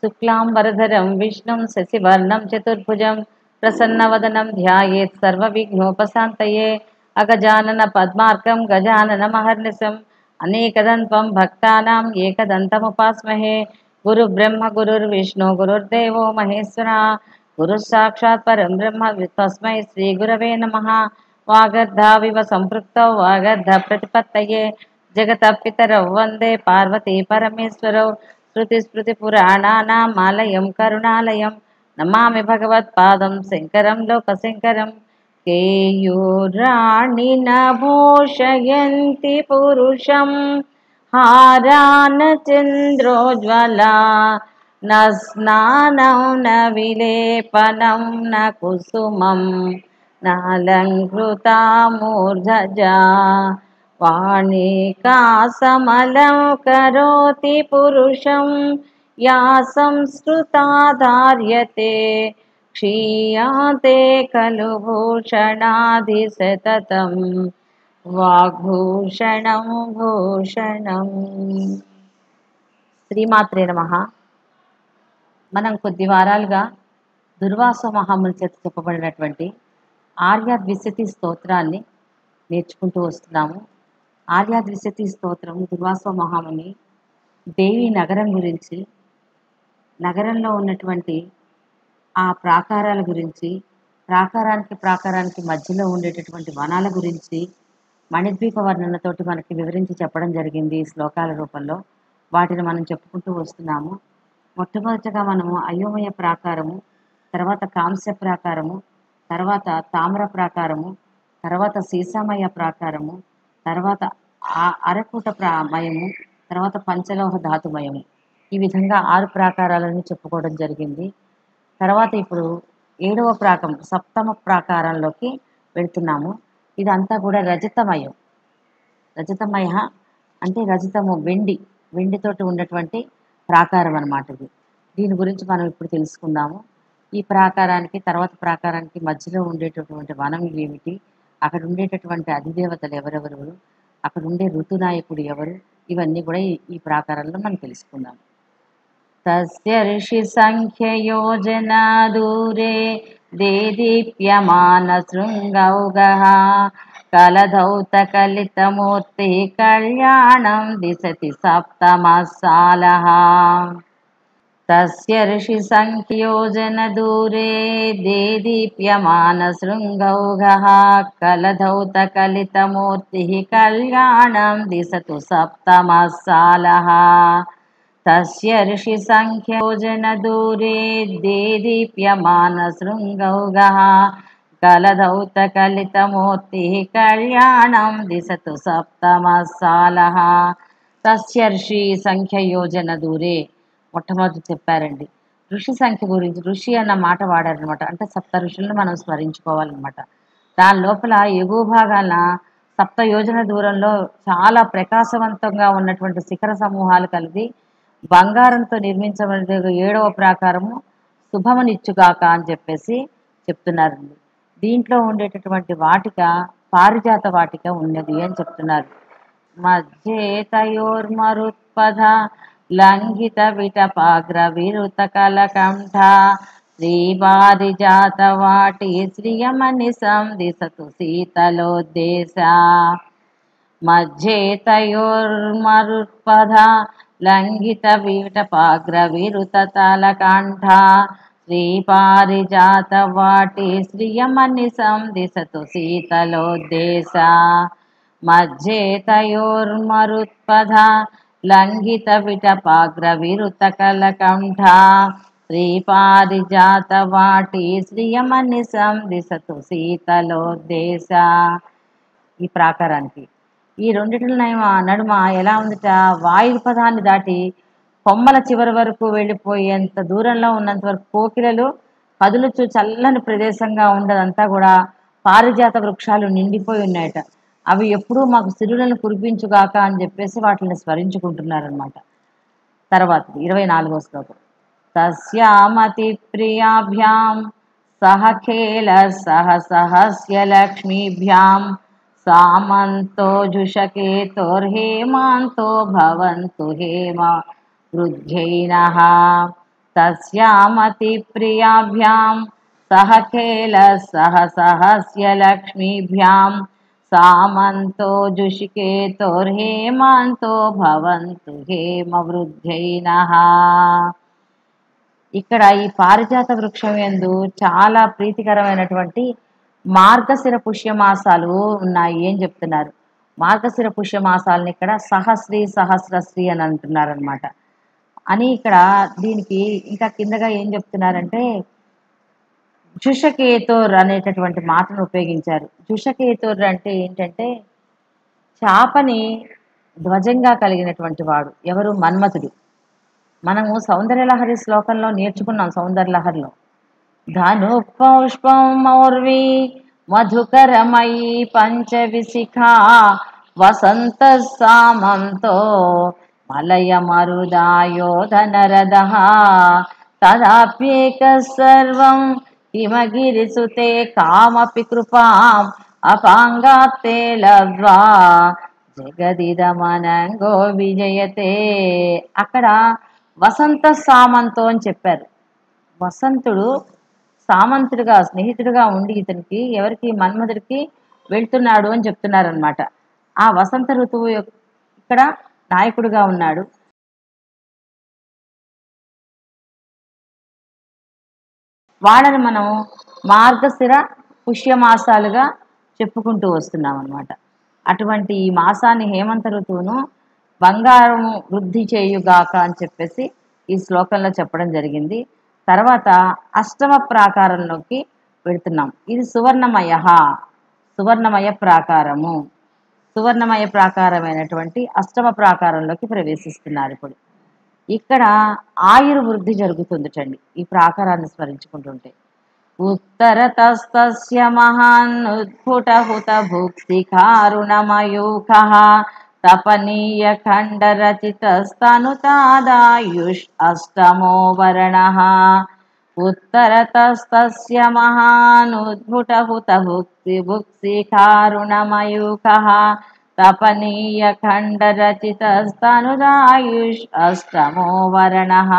शुक्लांबरधरं विष्णुं शशिवर्णं चतुर्भुजं प्रसन्नवदनं ध्यायेत् सर्वविघ्नोपशान्तये अगजानन पद्मार्कं गजाननमहर्निशम् अनेकदन्तं भक्तानां एकदन्तमुपास्महे गुरुब्रह्म गुरुर्विष्णु गुरुर्देवो महेश्वरः गुरुः साक्षात् परं ब्रह्म तस्मै श्रीगुरवे नमः। वागर्धाविव सम्पृक्तौ वागर्धप्रतिपत्तये जगतः पितरौ वन्दे पार्वती परमेश्वरौ श्रुतिस्मृतिपुराणानाम् आलयं करुणालयं नमामि भगवत्पादं शङ्करं लोकशङ्करं। केयूराणि न भूषयन्ति पुरुषं हारान् चन्द्रोज्ज्वला न स्नानं न विलेपनं न कुसुमं नालङ्कृता मूर्धजा वाणिकासमलं करोति पुरुषं या संस्कृता धार्यते क्षीयते खलु भूषणाधिसततं वाग्भूषणं भूषणं। శ్రీమాత్రే నమః. మనం కొద్ది వారాలుగా దుర్వాస మహాముని చేత చెప్పబడినటువంటి ఆర్యాద్విశతి స్తోత్రాన్ని నేర్చుకుంటూ వస్తున్నాము. ఆర్యాద్విశతి స్తోత్రం దుర్వాస మహాముని దేవి నగరం గురించి, నగరంలో ఉన్నటువంటి ఆ ప్రాకారాల గురించి, ప్రాకారానికి మధ్యలో ఉండేటటువంటి వనాల గురించి మణిద్వీప వర్ణనతోటి మనకి వివరించి చెప్పడం జరిగింది ఈ శ్లోకాల రూపంలో. వాటిని మనం చెప్పుకుంటూ వస్తున్నాము. మొట్టమొదటిగా మనము అయోమయ ప్రాకారము, తర్వాత కాంస్య ప్రాకారము, తర్వాత తామ్ర ప్రాకారము, తర్వాత సీసామయ ప్రాకారము, తర్వాత అరకూట మయము, తర్వాత పంచలోహ ధాతుమయము, ఈ విధంగా 6 ప్రాకారాలను చెప్పుకోవడం జరిగింది. తర్వాత ఇప్పుడు 7వ ప్రాకం సప్తమ ప్రాకారంలోకి వెళ్తున్నాము. ఇదంతా కూడా రజతమయం. రజతమయ అంటే రజతము, వెండితోటి ఉన్నటువంటి ప్రాకారం అన్నమాట ఇది. దీని గురించి మనం ఇప్పుడు తెలుసుకుందాము. ఈ ప్రాకారానికి తర్వాత ప్రాకారానికి మధ్యలో ఉండేటటువంటి వనం ఏమిటి, అక్కడ ఉండేటటువంటి అధిదేవతలు ఎవరెవరు, అక్కడ ఉండే ఋతునాయకుడు ఎవరు, ఇవన్నీ కూడా ఈ ప్రాకారంలో మనం తెలుసుకుందాం. తస్య ఋషి సంఖ్యయోజనా దూరే దేదీప్యమాన శృంగౌగః కలధౌత కలితమూర్తి కళ్యాణం దిశతి సప్తమసాలః. తస్య ఋషి సంఖ్యయోజన దూరే దేదీప్యమాన శృంగౌగః కలధౌత కలితమూర్తి కళ్యాణం దిశతు సప్తమసాలః. తస్య ఋషి సంఖ్యయోజన దూరే దేదీప్యమాన శృంగౌగః కలధౌత కలితమూర్తి కళ్యాణం దిశతు సప్తమసాలః. తస్య ఋషి సంఖ్యయోజన దూరే మొట్టమొదటి చెప్పారండి. ఋషి సంఖ్య గురించి ఋషి అన్న మాట వాడారనమాట. అంటే సప్త ఋషులను మనం స్మరించుకోవాలన్నమాట. దాని లోపల ఎగువ భాగాన 7 యోజన దూరంలో చాలా ప్రకాశవంతంగా ఉన్నటువంటి శిఖర సమూహాలు కలిగి బంగారంతో నిర్మించబడిన 7వ ప్రాకారము శుభమునిచ్చుగాక అని చెప్పేసి చెప్తున్నారండి. దీంట్లో ఉండేటటువంటి వాటిక పారిజాత వాటిక ఉన్నది అని చెప్తున్నారు. మధ్యే తయోర్మరుత్పథ లంఘిత విటపాగ్ర విరుత కలకంఠ శ్రీపారిజాత వాటి శ్రియమని సందిశతు శీతలోద్దేశ. మధ్యే తయోర్మరుత్పథ లంఘిత విటపాగ్ర విరుత తలకంఠ శ్రీపారిజాత వాటి శ్రియమని సందిశతు శీతలోద్దేశ. మధ్యే తయోర్మరుత్పథ లంఘిత విటపాగ్ర విరుత కలకంఠ శ్రీపారిజాత వాటి శ్రియమని సందిశతు శీతలోద్దేశ. ఈ ప్రాకారానికి ఈ రెండిటిల నడుమ ఎలా ఉందిట, వాయుపదాన్ని దాటి కొమ్మల చివరి వరకు వెళ్ళిపోయేంత దూరంలో ఉన్నంత వరకు కోకిలలు కదులుచు చల్లని ప్రదేశంగా ఉండదంతా కూడా పారిజాత వృక్షాలు నిండిపోయి ఉన్నాయట. అవి ఎప్పుడూ మాకు సిరులను కురిపించుగాక అని చెప్పేసి వాటిని స్మరించుకుంటున్నారనమాట. తర్వాత 24వ శ్లోకం. తస్యామతి ప్రియాభ్యాం సహ ఖేల సహ సహస్య లక్ష్మీభ్యాం సామంతో జుషకేతోర్హేమాంతో భవంతు హేమ వృద్ధ్యైనః. తస్యామతి ప్రియాభ్యాం సహ ఖేల సహ సహస్య లక్ష్మీభ్యాం సామంతో జుషికేతోర్హేమాంతో భవంతు హేమవృద్ధైనః. ఇక్కడ ఈ పారిజాత వృక్షం యందు చాలా ప్రీతికరమైనటువంటి మార్గశిర పుష్యమాసాలు ఉన్నాయి అని చెప్తున్నారు. మార్గశిర పుష్యమాసాలను ఇక్కడ సహస్రీ సహస్రశ్రీ అని అంటున్నారనమాట. అని ఇక్కడ దీనికి ఇంకా కిందగా ఏం చెప్తున్నారంటే జుషకేతోర్ అనేటటువంటి మాటను ఉపయోగించారు. జుషకేతోర్ అంటే ఏంటంటే చాపని ధ్వజంగా కలిగినటువంటి వాడు ఎవరు? మన్మథుడు. మనము సౌందర్యలహరి శ్లోకంలో నేర్చుకున్నాం. సౌందర్యలహరిలో ధను పుష్పం మౌర్వి మధుకరమయీ పంచవిశిఖా వసంత సామంతో మలయ మరుదాయోధనరదః తదాప్యేక సర్వం హిమగిరిసుతే కామపి కృపాం అపాంగాత్తే లబ్ధ్వా జగదిదమనంగో విజయతే. అక్కడ వసంత సామంతో అని చెప్పారు. వసంతుడు సామంతుడిగా స్నేహితుడిగా ఉండి ఇతనికి ఎవరికి? మన్మధుడికి వెళ్తున్నాడు అని చెప్తున్నారనమాట. ఆ వసంత ఋతువు ఇక్కడ నాయకుడిగా ఉన్నాడు. వాళ్ళని మనం మార్గశిర పుష్యమాసాలుగా చెప్పుకుంటూ వస్తున్నాం అనమాట. అటువంటి ఈ మాసాన్ని హేమంత ఋతువును బంగారం వృద్ధి చేయుగాక అని చెప్పేసి ఈ శ్లోకంలో చెప్పడం జరిగింది. తర్వాత అష్టమ ప్రాకారంలోకి వెళుతున్నాం. ఇది సువర్ణమయ ప్రాకారము. సువర్ణమయ ప్రాకారమైనటువంటి అష్టమ ప్రాకారంలోకి ప్రవేశిస్తున్నారు. ఇప్పుడు ఇక్కడ ఆయుర్వృద్ధి జరుగుతుందిటండి ఈ ప్రాకారాన్ని స్మరించుకుంటుంటే. ఉత్తరతస్తస్య మహాన్నుద్భుటహుత భుక్తికారుణమయూఖః తపనీయ ఖండరచితస్తనుతాదాయుష్ అష్టమో వర్ణః. ఉత్తరతస్తస్య మహానుద్భుటహుత భుక్తికారుణమయూఖః తపనీయ ఖండరచితస్తనుదాయుష్ అష్టమో వర్ణః.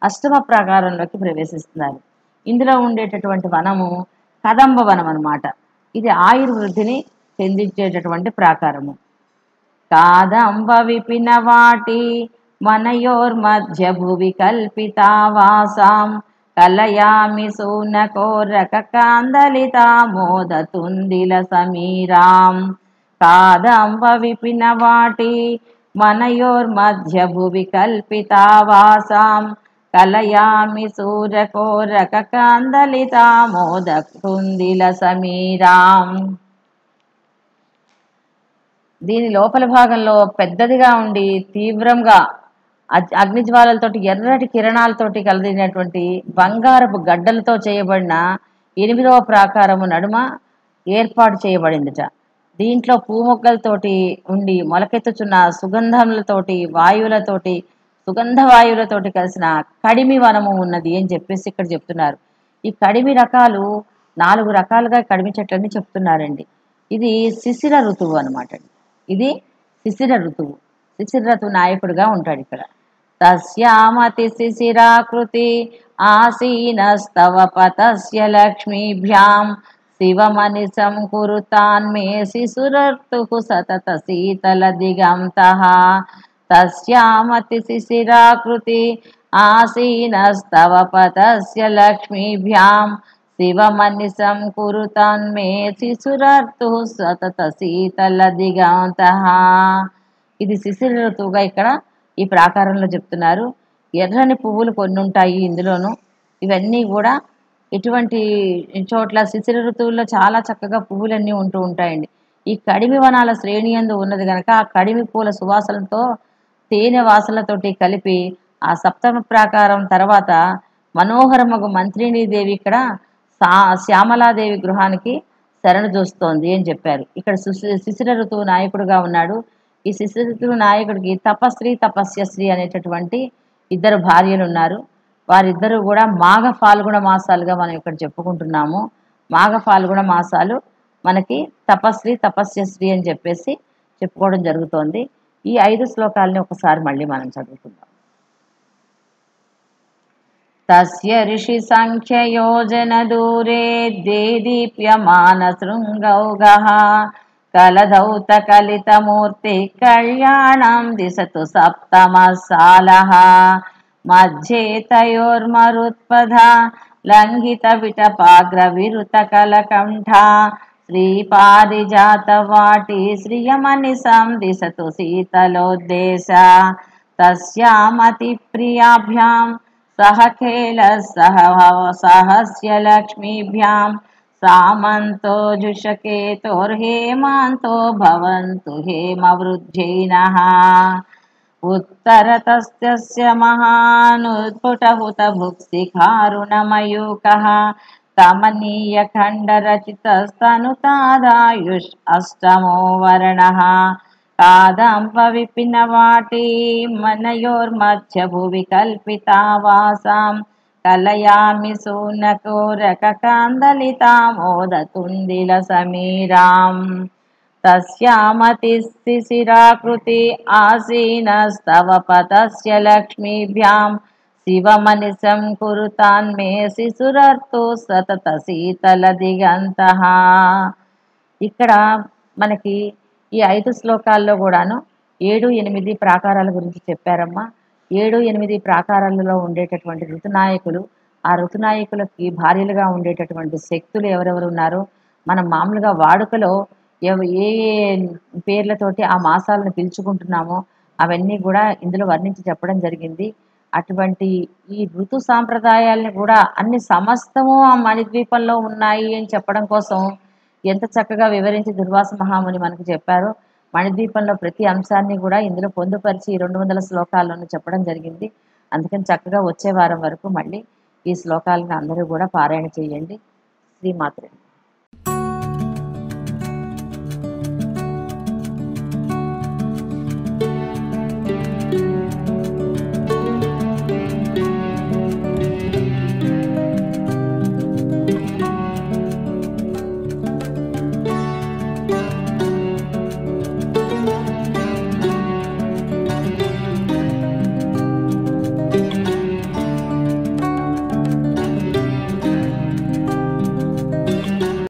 అష్టమ ప్రాకారంలోకి ప్రవేశిస్తున్నారు. ఇందులో ఉండేటటువంటి వనము కదంబ వనం అన్నమాట. ఇది ఆయుర్వృద్ధిని చెందించేటటువంటి ప్రాకారము. కాదంబ విపిన వాటి మనయోర్మధ్య భువి కల్పితావాసాం కలయామి సూనకోరక కాందలితామోదతుందిల సమీరాం. కాదంబ విపిన వాటి మనయోర్మధ్య భువి కల్పితావాసాం కలయామి సూరకోరక కాందలితామోదతుందిల సమీరాం. దీని లోపల భాగంలో పెద్దదిగా ఉండి తీవ్రంగా అగ్నిజ్వాలలతోటి ఎర్రటి కిరణాలతోటి కలిగినటువంటి బంగారపు గడ్డలతో చేయబడిన 8వ ప్రాకారము నడుమ ఏర్పాటు చేయబడిందిట. దీంట్లో పూమొగ్గలతోటి ఉండి మొలకెత్తుచున్న సుగంధములతోటి వాయువులతోటి సుగంధ వాయువులతోటి కలిసిన కడిమి వనము ఉన్నది అని చెప్పేసి ఇక్కడ చెప్తున్నారు. ఈ కడిమి రకాలు 4 రకాలుగా కడిమి చెట్లని చెప్తున్నారండి. ఇది శిశిర ఋతువు అనమాట. ఇది శిశిర ఋతువు. శిశిర ఋతువు నాయకుడిగా ఉంటాడు ఇక్కడ. తస్యామతి శిశిరాకృతి ఆసీనస్తవ పతస్య లక్ష్మీభ్యాం శివమనిశం కురుతాన్మే శిశురర్తుః సతత శీతల దిగంతః. తస్యామతి శిశిరాకృతి ఆసీనస్తవ పతస్య లక్ష్మీభ్యాం శివమనిశం కురుతాన్మే శిశురర్తుః సతత శీతల దిగంతః. ఇది శిశిర ఋతువుగా ఇక్కడ ఈ ప్రాకారంలో చెప్తున్నారు. ఎర్రని పువ్వులు కొన్ని ఉంటాయి ఇందులోను. ఇవన్నీ కూడా ఇటువంటి చోట్ల శిశిర ఋతువుల్లో చాలా చక్కగా పువ్వులన్నీ ఉంటూ ఉంటాయండి. ఈ కడిమి వనాల శ్రేణి యందు ఉన్నది కనుక ఆ కడిమి పూల సువాసనతో తేనె వాసనలతోటి కలిపి ఆ సప్తమ ప్రాకారం తర్వాత మనోహరమగు మంత్రినీదేవి ఇక్కడ శ్యామలాదేవి గృహానికి శరణు చూస్తోంది అని చెప్పారు. ఇక్కడ శిశిర ఋతువు నాయకుడుగా ఉన్నాడు. ఈ శిశిర ఋతువు నాయకుడికి తపశ్రీ తపస్యశ్రీ అనేటటువంటి 2 భార్యలు ఉన్నారు. వారిద్దరూ కూడా మాఘ ఫాల్గుణ మాసాలుగా మనం ఇక్కడ చెప్పుకుంటున్నాము. మాఘ ఫాల్గుణ మాసాలు మనకి తపశ్రీ తపస్యశ్రీ అని చెప్పేసి చెప్పుకోవడం జరుగుతోంది. ఈ 5 శ్లోకాలని ఒకసారి మళ్ళీ మనం చదువుకుందాం. తస్య ఋషి సంఖ్యయోజన దూరే దేదీప్యమాన శృంగౌగః కలధౌత కలితమూర్తి కళ్యాణం దిశతు సప్తమసాలః మధ్యే తయోర్మరుత్పథ లంఘిత విటపాగ్ర విరుత కలకంఠ శ్రీపారిజాతవాటి శ్రియమణి సందిశతు శీతలోద్దేశ తస్యామతి ప్రియాభ్యాం సహ ఖేల సహస్య లక్ష్మీభ్యాం సామంతో జుషకేతోర్హేమాంతో భవంతు హేమవృద్ధ్యైనః ఉత్తరతస్తస్య మహానుద్భుటహుత భుక్సిఖారుణమయూకః కమనీయ ఖండరచితస్తనుతాదాయుష్ అష్టమో వర్ణః కాదంబ విపినవాటీ మనయోర్మధ్య భువి కల్పితావాసాం కలయామి సూనకోరక కాందలితామోదతుందిల సమీరాం తస్యామతిస్థిశిరాకృతి ఆసీనస్తవ పతస్య లక్ష్మీభ్యాం శివమనిశం కురుతాన్మే శిశురర్తు సతత శీతల దిగంతః. ఇక్కడ మనకి ఈ 5 శ్లోకాల్లో కూడాను 7, 8 ప్రాకారాల గురించి చెప్పారమ్మా. 7, 8 ప్రాకారాలలో ఉండేటటువంటి ఋతునాయకులు, ఆ ఋతునాయకులకి భార్యలుగా ఉండేటటువంటి శక్తులు ఎవరెవరు ఉన్నారో, మనం మామూలుగా వాడుకలో ఏ ఏ పేర్లతోటి ఆ మాసాలను పిలుచుకుంటున్నామో అవన్నీ కూడా ఇందులో వర్ణించి చెప్పడం జరిగింది. అటువంటి ఈ ఋతు సాంప్రదాయాలను కూడా అన్ని సమస్తము ఆ మణిద్వీపంలో ఉన్నాయి అని చెప్పడం కోసం ఎంత చక్కగా వివరించి దుర్వాస మహాముని మనకు చెప్పారో. మణిద్వీపంలో ప్రతి అంశాన్ని కూడా ఇందులో పొందుపరిచి 200 శ్లోకాలను చెప్పడం జరిగింది. అందుకని చక్కగా వచ్చే వారం వరకు మళ్ళీ ఈ శ్లోకాలను అందరూ కూడా పారాయణ చేయండి. శ్రీమాత్రే.